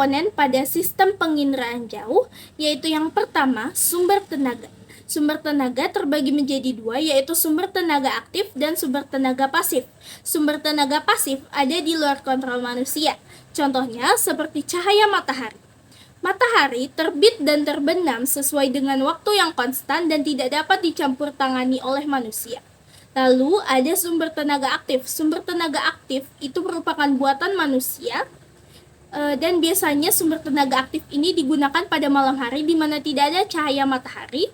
komponen pada sistem penginderaan jauh, yaitu yang pertama, sumber tenaga. Sumber tenaga terbagi menjadi dua, yaitu sumber tenaga aktif dan sumber tenaga pasif. Sumber tenaga pasif ada di luar kontrol manusia. Contohnya seperti cahaya matahari. Matahari terbit dan terbenam sesuai dengan waktu yang konstan dan tidak dapat dicampur tangani oleh manusia. Lalu ada sumber tenaga aktif. Sumber tenaga aktif itu merupakan buatan manusia dan biasanya sumber tenaga aktif ini digunakan pada malam hari di mana tidak ada cahaya matahari.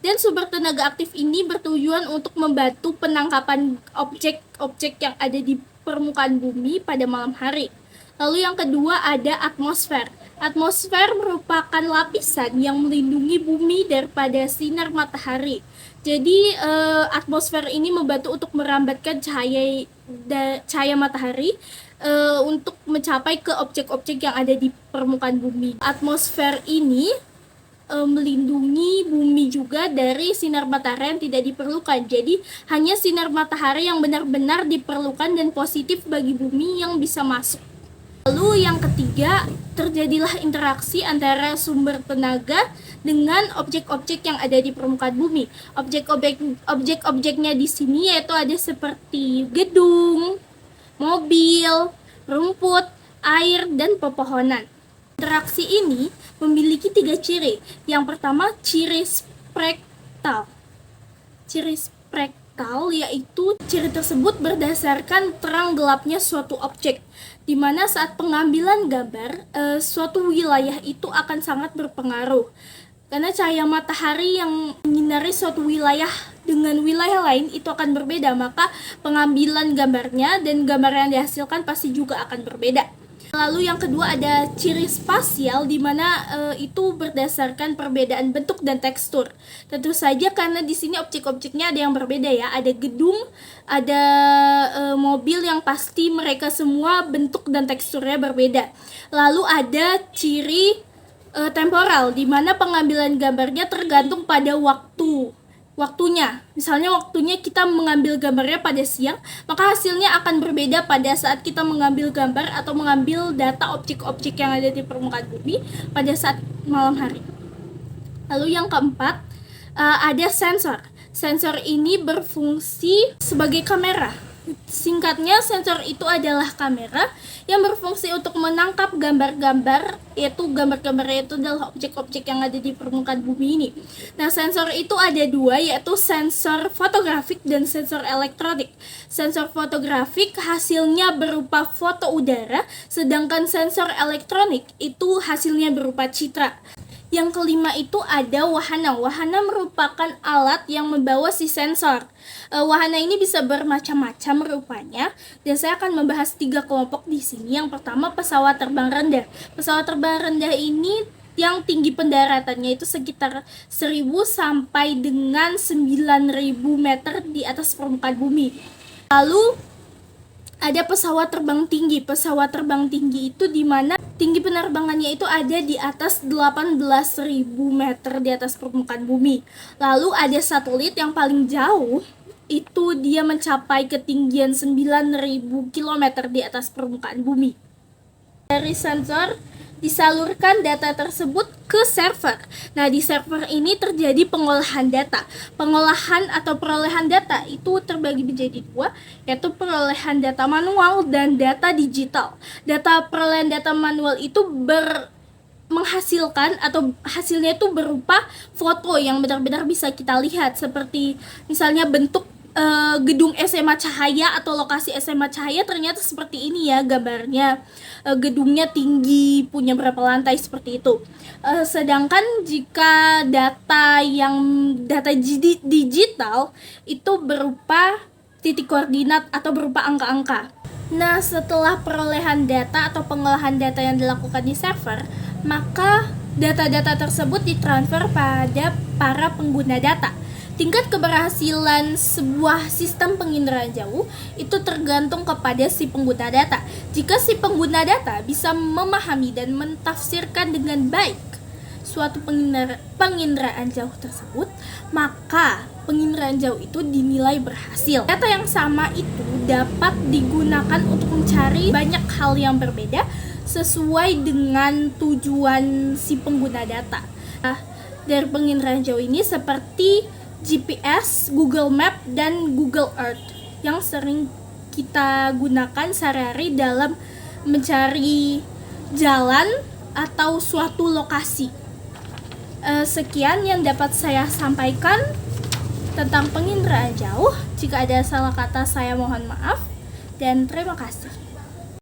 Dan sumber tenaga aktif ini bertujuan untuk membantu penangkapan objek-objek yang ada di permukaan bumi pada malam hari. Lalu yang kedua ada atmosfer. Atmosfer merupakan lapisan yang melindungi bumi daripada sinar matahari. Jadi atmosfer ini membantu untuk merambatkan cahaya matahari untuk mencapai ke objek-objek yang ada di permukaan bumi. Atmosfer ini melindungi bumi juga dari sinar matahari yang tidak diperlukan. Jadi hanya sinar matahari yang benar-benar diperlukan dan positif bagi bumi yang bisa masuk. Lalu yang ketiga, terjadilah interaksi antara sumber tenaga dengan objek-objek yang ada di permukaan bumi. Objek-objeknya di sini yaitu ada seperti gedung, mobil, rumput, air, dan pepohonan. Interaksi ini memiliki 3 ciri. Yang pertama, ciri spektal. Ciri spektal yaitu ciri tersebut berdasarkan terang gelapnya suatu objek, di mana saat pengambilan gambar, suatu wilayah itu akan sangat berpengaruh. Karena cahaya matahari yang menyinari suatu wilayah dengan wilayah lain itu akan berbeda, maka pengambilan gambarnya dan gambar yang dihasilkan pasti juga akan berbeda. Lalu yang kedua ada ciri spasial, di mana itu berdasarkan perbedaan bentuk dan tekstur. Tentu saja karena di sini objek-objeknya ada yang berbeda ya. Ada gedung, ada mobil yang pasti mereka semua bentuk dan teksturnya berbeda. Lalu ada ciri temporal, di mana pengambilan gambarnya tergantung pada waktunya. Misalnya waktunya kita mengambil gambarnya pada siang, maka hasilnya akan berbeda pada saat kita mengambil gambar atau mengambil data objek-objek yang ada di permukaan bumi pada saat malam hari. Lalu yang keempat, ada sensor. Sensor ini berfungsi sebagai kamera. Singkatnya, sensor itu adalah kamera yang berfungsi untuk menangkap gambar-gambar, yaitu gambar-gambar itu adalah objek-objek yang ada di permukaan bumi ini. Nah, sensor itu ada dua, yaitu sensor fotografik dan sensor elektronik. Sensor fotografik hasilnya berupa foto udara, sedangkan sensor elektronik itu hasilnya berupa citra. Yang kelima itu ada wahana. Wahana merupakan alat yang membawa si sensor. Wahana ini bisa bermacam-macam rupanya, dan saya akan membahas 3 kelompok di sini. Yang pertama, pesawat terbang rendah. Pesawat terbang rendah ini yang tinggi pendaratannya itu sekitar 1000 sampai dengan 9000 meter di atas permukaan bumi. Lalu ada pesawat terbang tinggi. Pesawat terbang tinggi itu di mana tinggi penerbangannya itu ada di atas 18.000 meter di atas permukaan bumi. Lalu ada satelit yang paling jauh, itu dia mencapai ketinggian 9.000 km di atas permukaan bumi. Dari sensor disalurkan data tersebut ke server. Nah, di server ini terjadi pengolahan data. Pengolahan atau perolehan data itu terbagi menjadi dua, yaitu perolehan data manual dan data digital. Perolehan data manual itu menghasilkan atau hasilnya itu berupa foto yang benar-benar bisa kita lihat, seperti misalnya bentuk gedung SMA Cahaya atau lokasi SMA Cahaya ternyata seperti ini ya gambarnya. Gedungnya tinggi, punya berapa lantai, seperti itu. Sedangkan jika data digital itu berupa titik koordinat atau berupa angka-angka. Nah, setelah perolehan data atau pengolahan data yang dilakukan di server, maka data-data tersebut ditransfer pada para pengguna data. Tingkat keberhasilan sebuah sistem penginderaan jauh itu tergantung kepada si pengguna data. Jika si pengguna data bisa memahami dan mentafsirkan dengan baik suatu penginderaan jauh tersebut, maka penginderaan jauh itu dinilai berhasil. Data yang sama itu dapat digunakan untuk mencari banyak hal yang berbeda sesuai dengan tujuan si pengguna data. Nah, dari penginderaan jauh ini seperti GPS, Google Map, dan Google Earth yang sering kita gunakan sehari-hari dalam mencari jalan atau suatu lokasi. Sekian yang dapat saya sampaikan tentang penginderaan jauh. Jika ada salah kata saya mohon maaf dan terima kasih.